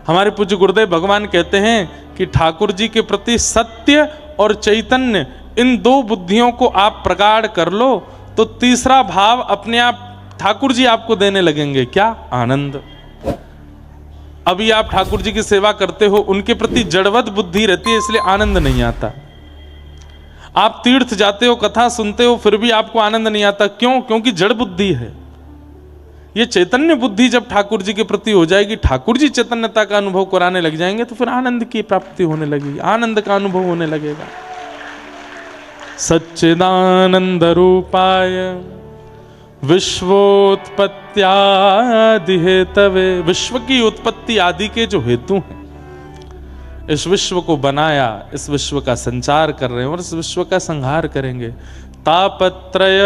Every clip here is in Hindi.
हमारे पूज्य गुरुदेव भगवान कहते हैं कि ठाकुर जी के प्रति सत्य और चैतन्य, इन दो बुद्धियों को आप प्रगाढ़ कर लो तो तीसरा भाव अपने आप ठाकुर जी आपको देने लगेंगे। क्या? आनंद। अभी आप ठाकुर जी की सेवा करते हो, उनके प्रति जड़वत बुद्धि रहती है, इसलिए आनंद नहीं आता। आप तीर्थ जाते हो, कथा सुनते हो, फिर भी आपको आनंद नहीं आता। क्यों? क्योंकि जड़ बुद्धि है। ये चैतन्य बुद्धि जब ठाकुर जी के प्रति हो जाएगी, ठाकुर जी चैतन्यता का अनुभव कराने लग जाएंगे, तो फिर आनंद की प्राप्ति होने लगेगी, आनंद का अनुभव होने लगेगा। सच्चिदानंद रूपाय विश्वोत्पत्त्यादि हेतवे, विश्व की उत्पत्ति आदि के जो हेतु हैं, इस विश्व को बनाया, इस विश्व का संचार कर रहे हैं और इस विश्व का संहार करेंगे। तापत्रय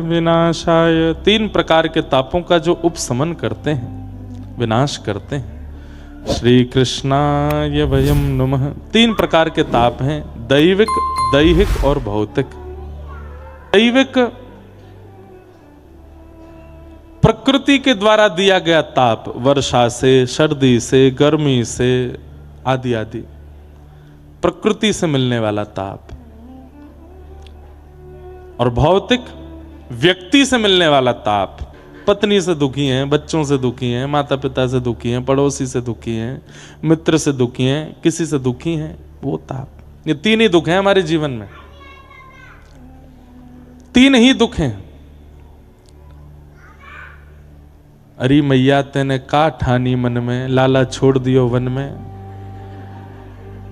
विनाशाय, 3 प्रकार के तापों का जो उपशमन करते हैं, विनाश करते हैं। श्री कृष्णाय वयम नमः। 3 प्रकार के ताप हैं, दैविक, दैहिक और भौतिक। दैविक प्रकृति के द्वारा दिया गया ताप, वर्षा से, सर्दी से, गर्मी से, आदि आदि प्रकृति से मिलने वाला ताप। और भौतिक, व्यक्ति से मिलने वाला ताप। पत्नी से दुखी हैं, बच्चों से दुखी हैं, माता पिता से दुखी हैं, पड़ोसी से दुखी हैं, मित्र से दुखी हैं, किसी से दुखी हैं, वो ताप। ये 3 ही दुख हैं हमारे जीवन में, 3 ही दुख हैं। अरे मैया तेने का ठानी मन में, लाला छोड़ दियो वन में।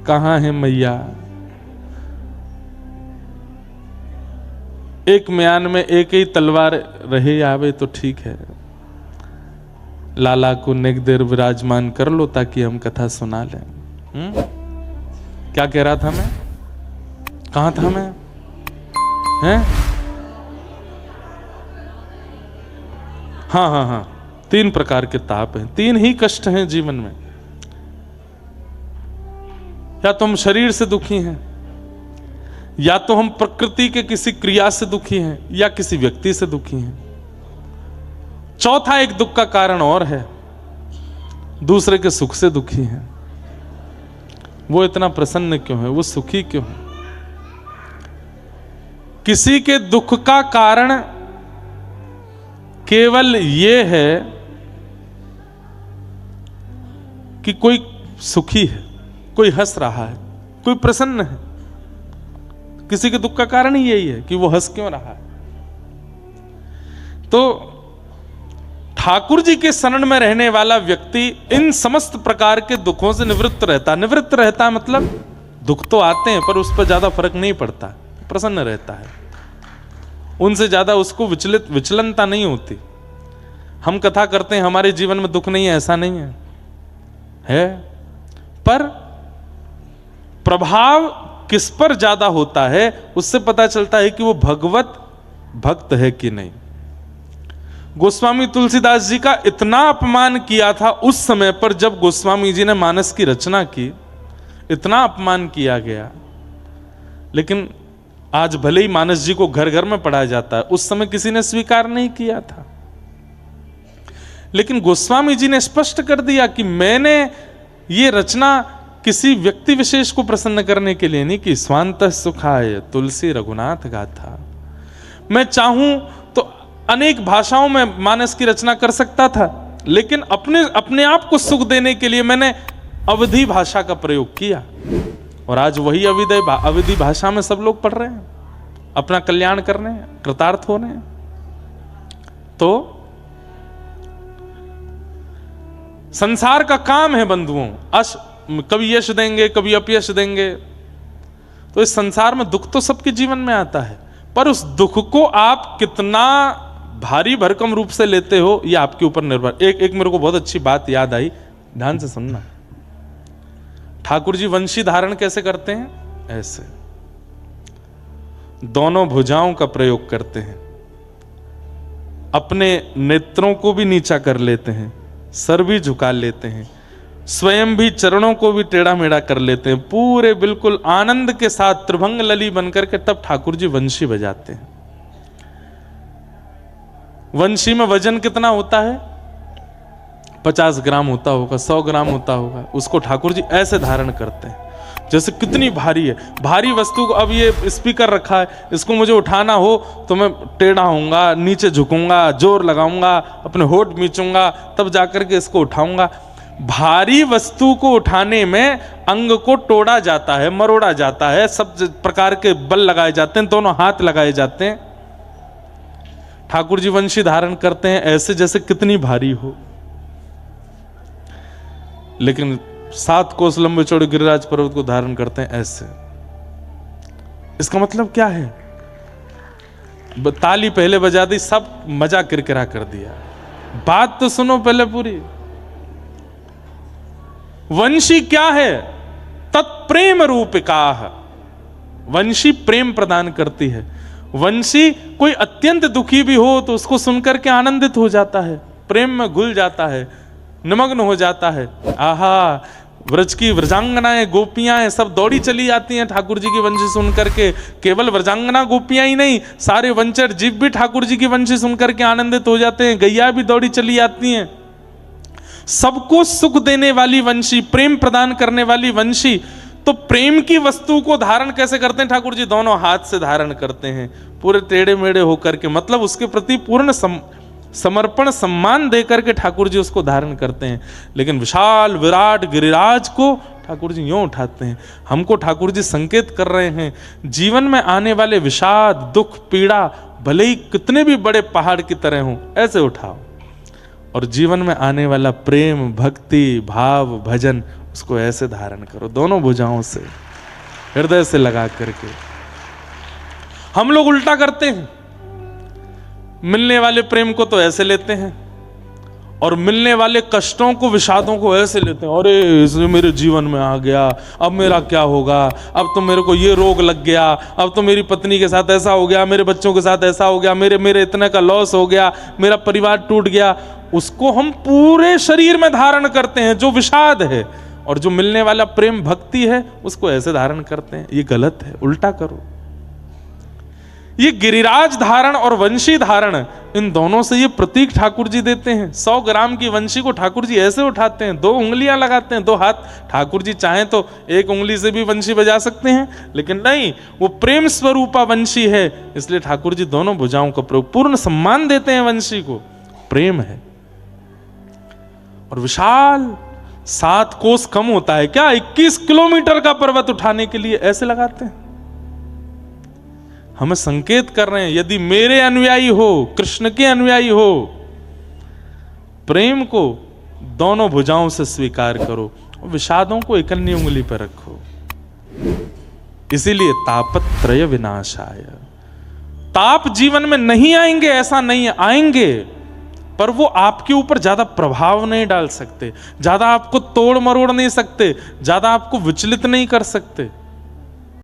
कहां है मैया? एक म्यान में एक ही तलवार रहे आवे तो ठीक है, लाला को नेक देर विराजमान कर लो ताकि हम कथा सुना लें। क्या कह रहा था मैं? कहां था मैं? हैं? हाँ हाँ हाँ, 3 प्रकार के ताप हैं, 3 ही कष्ट हैं जीवन में। या तो हम शरीर से दुखी हैं, या तो हम प्रकृति के किसी क्रिया से दुखी हैं, या किसी व्यक्ति से दुखी हैं। चौथा एक दुख का कारण और है, दूसरे के सुख से दुखी हैं। वो इतना प्रसन्न क्यों है, वो सुखी क्यों है? किसी के दुख का कारण केवल ये है कि कोई सुखी है, कोई हंस रहा है, कोई प्रसन्न है। किसी के दुख का कारण ही यही है कि वो हंस क्यों रहा है। तो ठाकुर जी के शरण में रहने वाला व्यक्ति इन समस्त प्रकार के दुखों से निवृत्त रहता। निवृत्त रहता मतलब दुख तो आते हैं पर उस पर ज्यादा फर्क नहीं पड़ता, प्रसन्न रहता है, उनसे ज्यादा उसको विचलनता नहीं होती। हम कथा करते हैं हमारे जीवन में दुख नहीं है, ऐसा नहीं है, पर प्रभाव किस पर ज्यादा होता है उससे पता चलता है कि वो भगवत भक्त है कि नहीं। गोस्वामी तुलसीदास जी का इतना अपमान किया था उस समय पर जब गोस्वामी जी ने मानस की रचना की, इतना अपमान किया गया। लेकिन आज भले ही मानस जी को घर घर में पढ़ाया जाता है, उस समय किसी ने स्वीकार नहीं किया था। लेकिन गोस्वामी जी ने स्पष्ट कर दिया कि मैंने ये रचना किसी व्यक्ति विशेष को प्रसन्न करने के लिए नहीं, कि स्वांतः सुखाय तुलसी रघुनाथ गाथा। मैं चाहूं तो अनेक भाषाओं में मानस की रचना कर सकता था, लेकिन अपने आप को सुख देने के लिए मैंने अवधी भाषा का प्रयोग किया। और आज वही अवधी भाषा में सब लोग पढ़ रहे हैं, अपना कल्याण कर रहे हैं, कृतार्थ हो रहे हैं। तो संसार का काम है बंधुओं, कभी यश देंगे कभी अपयश देंगे। तो इस संसार में दुख तो सबके जीवन में आता है, पर उस दुख को आप कितना भारी भरकम रूप से लेते हो यह आपके ऊपर निर्भर। एक मेरे को बहुत अच्छी बात याद आई, ध्यान से सुनना। ठाकुर जी वंशी धारण कैसे करते हैं? ऐसे दोनों भुजाओं का प्रयोग करते हैं, अपने नेत्रों को भी नीचा कर लेते हैं, सर भी झुका लेते हैं, स्वयं भी चरणों को भी टेढ़ा मेढ़ा कर लेते हैं, पूरे बिल्कुल आनंद के साथ त्रिभंग लली बनकर के तब ठाकुर जी वंशी बजाते हैं। वंशी में वजन कितना होता है? 50 ग्राम होता होगा, 100 ग्राम होता होगा, उसको ठाकुर जी ऐसे धारण करते हैं जैसे कितनी भारी है। भारी वस्तु को, अब ये स्पीकर रखा है, इसको मुझे उठाना हो तो मैं टेढ़ा होऊंगा, नीचे झुकूंगा, जोर लगाऊंगा, अपने होठ मीचूंगा, तब जाकर के इसको उठाऊंगा। भारी वस्तु को उठाने में अंग को तोड़ा जाता है, मरोड़ा जाता है, सब प्रकार के बल लगाए जाते हैं, दोनों हाथ लगाए जाते हैं। ठाकुर जी वंशी धारण करते हैं ऐसे जैसे कितनी भारी हो, लेकिन 7 कोस लंबे चौड़े गिरिराज पर्वत को धारण करते हैं ऐसे। इसका मतलब क्या है? ताली पहले बजा दी, सब मजा किरकिरा कर दिया। बात तो सुनो पहले पूरी। वंशी क्या है? तत्प्रेम रूपिका। वंशी प्रेम प्रदान करती है। वंशी कोई अत्यंत दुखी भी हो तो उसको सुनकर के आनंदित हो जाता है, प्रेम में घुल जाता है, निमग्न हो जाता है। आहा, व्रज की व्रजांगनाएं, गोपियां हैं, सब दौड़ी चली जाती हैं ठाकुर जी की वंशी सुन करके। केवल व्रजांगना गोपियां ही नहीं, सारे वंचर जीव भी ठाकुर जी की वंशी सुनकर के आनंदित हो जाते हैं। गैया भी दौड़ी चली जाती हैं। सबको सुख देने वाली वंशी, प्रेम प्रदान करने वाली वंशी। तो प्रेम की वस्तु को धारण कैसे करते हैं ठाकुर जी? दोनों हाथ से धारण करते हैं, पूरे टेढ़े मेढ़े होकर के, मतलब उसके प्रति पूर्ण समर्पण सम्मान देकर के ठाकुर जी उसको धारण करते हैं। लेकिन विशाल विराट गिरिराज को ठाकुर जी यूं उठाते हैं। हमको ठाकुर जी संकेत कर रहे हैं, जीवन में आने वाले विषाद, दुख, पीड़ा भले ही कितने भी बड़े पहाड़ की तरह हों, ऐसे उठाओ, और जीवन में आने वाला प्रेम, भक्ति, भाव, भजन, उसको ऐसे धारण करो, दोनों भुजाओं से, हृदय से लगा करके। हम लोग उल्टा करते हैं, मिलने वाले प्रेम को तो ऐसे लेते हैं, और मिलने वाले कष्टों को, विषादों को ऐसे लेते हैं। अरे इसने मेरे जीवन में आ गया, अब मेरा क्या होगा, अब तो मेरे को ये रोग लग गया, अब तो मेरी पत्नी के साथ ऐसा हो गया, मेरे बच्चों के साथ ऐसा हो गया, मेरे इतने का लॉस हो गया, मेरा परिवार टूट गया। उसको हम पूरे शरीर में धारण करते हैं, जो विषाद है। और जो मिलने वाला प्रेम, भक्ति है, उसको ऐसे धारण करते हैं। ये गलत है, उल्टा करो। ये गिरिराज धारण और वंशी धारण, इन दोनों से ये प्रतीक ठाकुर जी देते हैं। 100 ग्राम की वंशी को ठाकुर जी ऐसे उठाते हैं, 2 उंगलियां लगाते हैं, 2 हाथ। ठाकुर जी चाहें तो 1 उंगली से भी वंशी बजा सकते हैं, लेकिन नहीं, वो प्रेम स्वरूपा वंशी है, इसलिए ठाकुर जी दोनों भुजाओं का प्रयोग, पूर्ण सम्मान देते हैं वंशी को। प्रेम है। और विशाल 7 कोस कम होता है क्या? 21 किलोमीटर का पर्वत उठाने के लिए ऐसे लगाते हैं। हमें संकेत कर रहे हैं, यदि मेरे अनुयायी हो, कृष्ण के अनुयायी हो, प्रेम को दोनों भुजाओं से स्वीकार करो, विषादों को इकन्नी उंगली पर रखो। इसीलिए तापत्रय विनाशाय। ताप जीवन में नहीं आएंगे ऐसा नहीं, आएंगे, पर वो आपके ऊपर ज्यादा प्रभाव नहीं डाल सकते, ज्यादा आपको तोड़ मरोड़ नहीं सकते, ज्यादा आपको विचलित नहीं कर सकते।